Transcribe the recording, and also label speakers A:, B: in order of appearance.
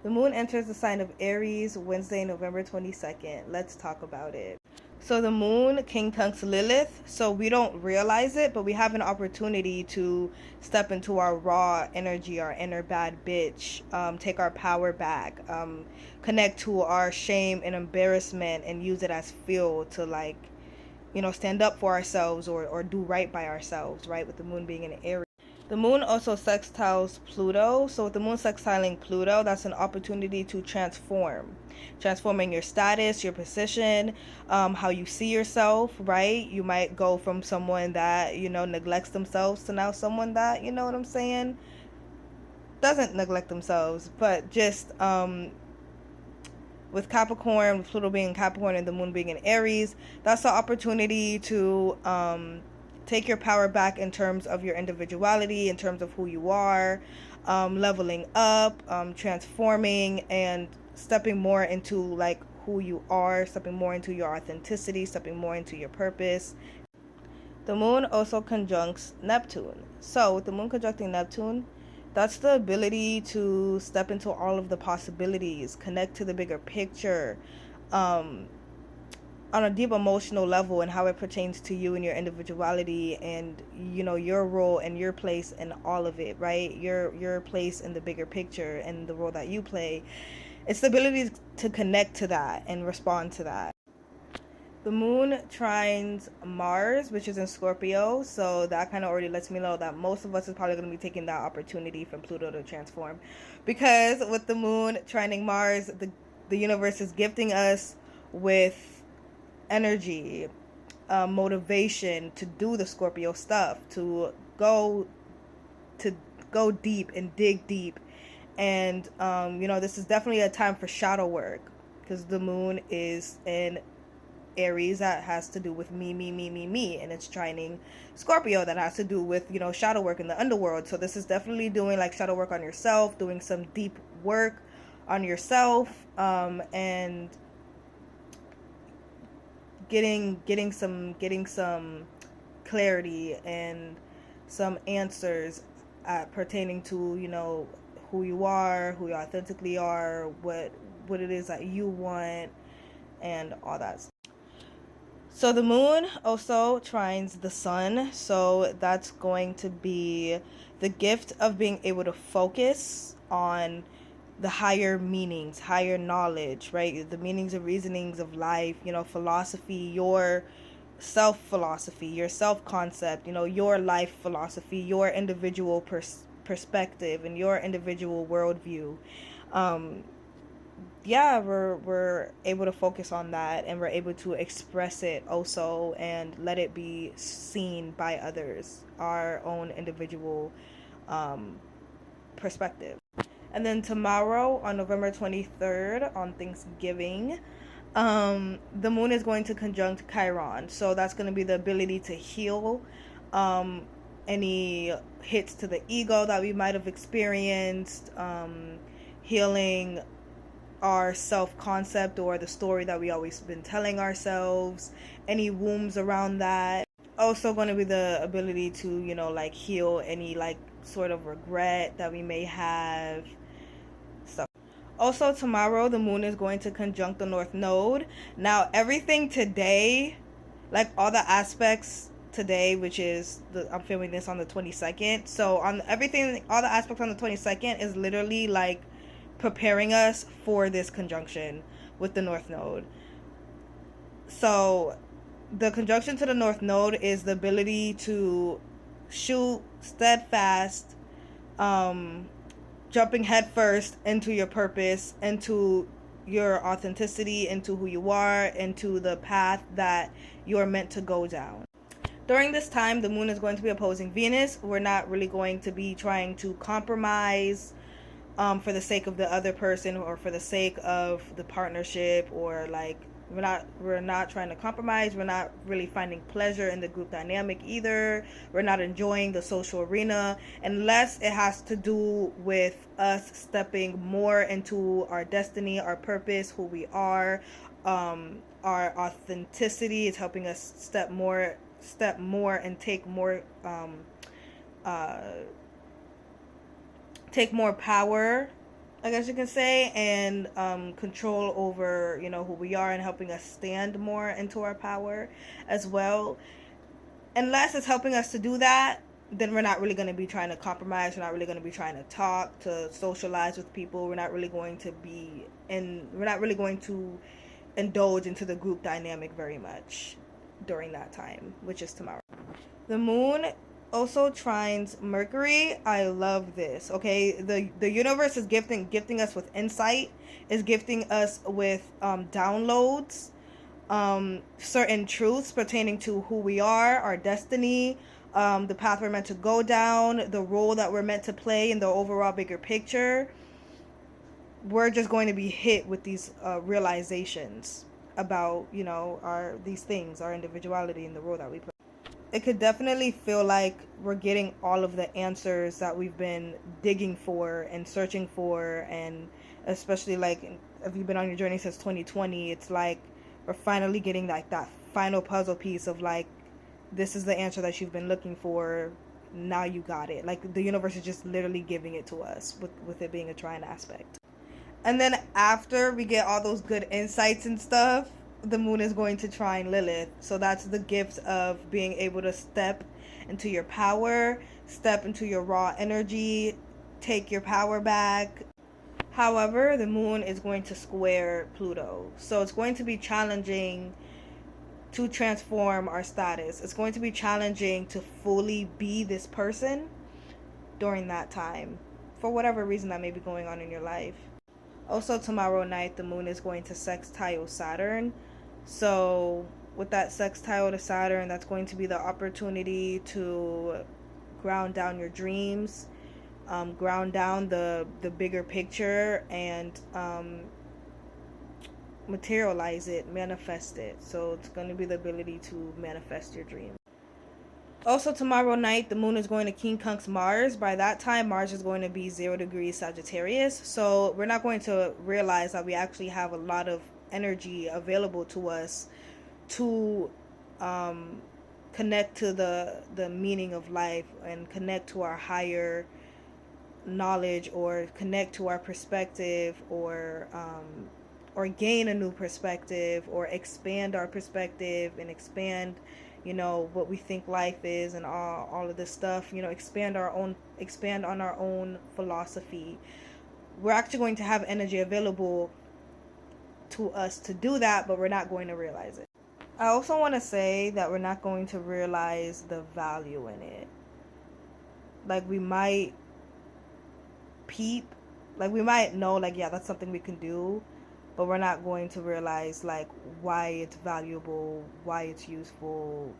A: The moon enters the sign of Aries Wednesday, November 22nd. Let's talk about it. So the moon conjuncts Lilith, so we don't realize it, but we have an opportunity to step into our raw energy, our inner bad bitch, take our power back, connect to our shame and embarrassment and use it as fuel to, like, stand up for ourselves or do right by ourselves, right? With the moon being in Aries. The moon also sextiles Pluto. So with the moon sextiling Pluto, that's an opportunity to transforming your status, your position, how you see yourself, right? You might go from someone that, neglects themselves to now someone that, you know what I'm saying, doesn't neglect themselves, but just with Capricorn, with Pluto being Capricorn and the moon being in Aries, that's the opportunity to take your power back in terms of your individuality, in terms of who you are, leveling up, transforming, and stepping more into, like, who you are, stepping more into your authenticity, stepping more into your purpose. The moon also conjuncts Neptune. So with the moon conjuncting Neptune, that's the ability to step into all of the possibilities, connect to the bigger picture, on a deep emotional level, and how it pertains to you and your individuality and, your role and your place in all of it, right? Your place in the bigger picture and the role that you play. It's the ability to connect to that and respond to that. The moon trines Mars, which is in Scorpio, so that kind of already lets me know that most of us is probably going to be taking that opportunity from Pluto to transform, because with the moon trining Mars, the universe is gifting us with energy, motivation to do the Scorpio stuff, to go deep and dig deep. And this is definitely a time for shadow work, because the moon is in Aries, that has to do with me, and it's trining Scorpio, that has to do with, shadow work in the underworld. So this is definitely doing, like, shadow work on yourself, doing some deep work on yourself, and getting some clarity and some answers pertaining to, who you are, who you authentically are, what it is that you want, and all that. So the moon also trines the sun, so that's going to be the gift of being able to focus on the higher meanings, higher knowledge, right? The meanings and reasonings of life, philosophy, your self-philosophy, your self-concept, your life philosophy, your individual perspective, and your individual worldview. We're able to focus on that, and we're able to express it also and let it be seen by others, our own individual perspective. And then tomorrow, on November 23rd, on Thanksgiving, the moon is going to conjunct Chiron. So that's going to be the ability to heal any hits to the ego that we might have experienced, healing our self-concept or the story that we always been telling ourselves, any wounds around that. Also going to be the ability to, heal any, like, sort of regret that we may have, stuff. Also tomorrow, the moon is going to conjunct the North Node. Now, everything today, like all the aspects today, which is I'm filming this on the 22nd. So on everything, all the aspects on the 22nd is literally like preparing us for this conjunction with the North Node. So the conjunction to the North Node is the ability to shoot steadfast, jumping headfirst into your purpose, into your authenticity, into who you are, into the path that you're meant to go down. During this time, the moon is going to be opposing Venus. We're not really going to be trying to compromise for the sake of the other person or for the sake of the partnership, or like we're not trying to compromise. We're not really finding pleasure in the group dynamic either. We're not enjoying the social arena unless it has to do with us stepping more into our destiny, our purpose, who we are, our authenticity. It's helping us step more and take more power I guess you can say, and control over, who we are, and helping us stand more into our power as well. Unless it's helping us to do that, then we're not really going to be trying to compromise. We're not really going to be trying to talk, to socialize with people. We're not really going to indulge into the group dynamic very much during that time, which is tomorrow. The moon also trines Mercury. I love this. Okay, the universe is gifting us with insight, is gifting us with downloads, certain truths pertaining to who we are, our destiny, the path we're meant to go down, the role that we're meant to play in the overall bigger picture. We're just going to be hit with these realizations about, these things, our individuality, and the role that we play. It could definitely feel like we're getting all of the answers that we've been digging for and searching for, and especially like if you've been on your journey since 2020, it's like we're finally getting like that final puzzle piece of like, this is the answer that you've been looking for. Now you got it. Like the universe is just literally giving it to us with it being a trine aspect. And then after we get all those good insights and stuff, the moon is going to trine Lilith. So that's the gift of being able to step into your power, step into your raw energy, take your power back. However, the moon is going to square Pluto. So it's going to be challenging to transform our status. It's going to be challenging to fully be this person during that time, for whatever reason that may be going on in your life. Also, tomorrow night, the moon is going to sextile Saturn. So, with that sextile to Saturn, that's going to be the opportunity to ground down your dreams, ground down the bigger picture, and materialize it, manifest it. So, it's going to be the ability to manifest your dreams. Also, tomorrow night, the moon is going to quincunx Mars. By that time, Mars is going to be 0 degrees Sagittarius. So we're not going to realize that we actually have a lot of energy available to us to connect to the meaning of life, and connect to our higher knowledge, or connect to our perspective, or gain a new perspective, or expand our perspective, and expand what we think life is, and all of this stuff, expand on our own philosophy. We're actually going to have energy available to us to do that, but we're not going to realize it. I also want to say that we're not going to realize the value in it. Like, we might we might know, like, yeah, that's something we can do, but we're not going to realize like why it's valuable, why it's useful,